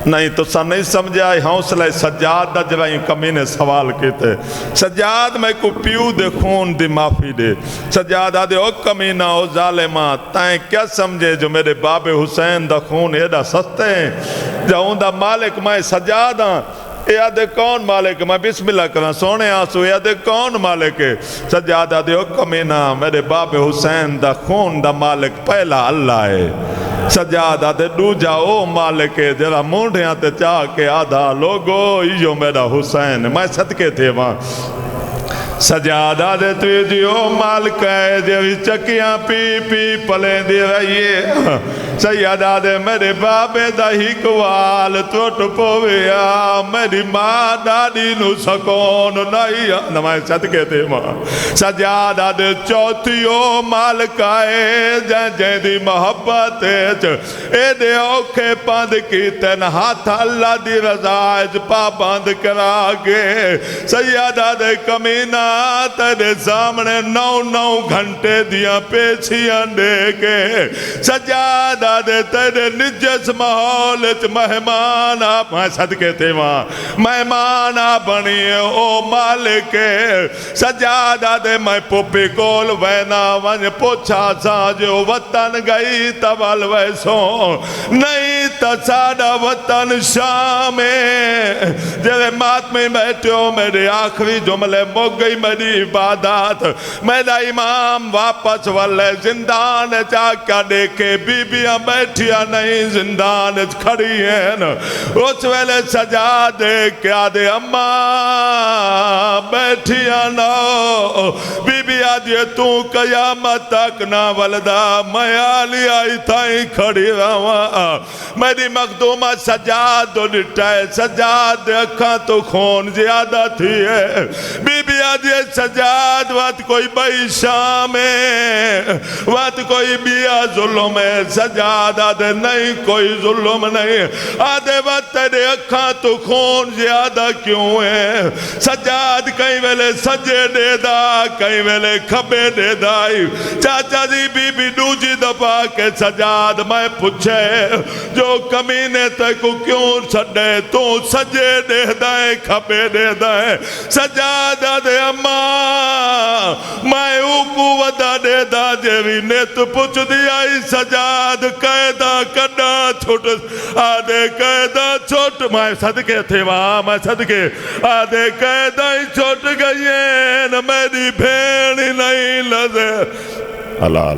नहीं तुसा नहीं समझा हौसला सज्जाद दा जरा कमी ने सवाल किते सज्जाद मैं को प्यू दे खून दी माफी दे सज्जाद आदे ओ कमी ना ओ जालिमा तैं क्या समझे जो मेरे बाबे हुसैन दा खून एडा सस्ते जाऊंदा मालिक मैं सज्जाद हाँ याद कौन मालिक मैं बिस्मिल्लाह करा सोने आंसू याद कौन मालिक है सज्जाद आदे ओ कमीना मेरे बाबे हुसैन दा खून दा मालिक पहला अल्लाह है सज्जाद आदे दूजा ओ मालिक है जरा मूंढिया ते चाह के आधा लोगो इयो मेरा हुसैन मैं सदके थे वहां सजादा दे तुझो मालिक है जेवी चकियां पी पी पले दे रहिए सैयदा दे मेरे बाबे दा हिकवाल टुट पवेया मेरी मां दादी नु सकून नहीं नमाय सदके ते मां सजादा दे चौथियो मालिक है जै दी मोहब्बत ए दे औखे पंद कीतन हाथ अल्लाह दी रजा च पाबंद करा के सैयदा दे कमीना तेरे सामने 9-9 घंटे दिया पेशियां दे के सजादा दे तेरे निजस माहौल च मेहमान आप सदके थे वहां मेहमान आ बनी ओ मालिक सजादा दे मैं पुपी कोल वैना वन पोछा सा जो वतन गई तवल वैसो नहीं तो साडा वतन शाम जेरे मातमी बैठो मेरे आखिरी जुमले मुक गई मेरी इबादत मेरा इमाम वापस वाले जिंदान जाकर देखे बीबियां बैठिया नहीं जिंदान खड़ी है न उस वेले सजा दे क्या दे अम्मा बैठिया ना बीबिया जे तू कयामत तक ना वलदा मैं आली आई थाई खड़ी रहा मेरी मखदूमा सजा दो निटाए सजा दे अखा तो खून ज्यादा थी है बीबिया जे सजाद वत कोई बई शाम वत कोई बिया जुल्म है सजाद आदे नहीं कोई जुल्म नहीं आदे वत तेरे अखा तो खून ज्यादा क्यों है सजाद कई वेले सजे दे दा कई वेले खबे दे दाई चाचा जी बीबी दूजी दफा के सजाद मैं पूछे जो कमीने तक क्यों छड़े तू सजे दे दाए खबे दे दाए सजाद आदे अम्मा मैं ऊकू वदा दे दा जेवी नेत पुछ दिया सजाद कैदा कड़ा छुट आदे कैदा छुट मैं सदके थे वहां मैं सदके आदे कैदा ही छुट गई न मेरी भेड़ नहीं लजे अल्लाह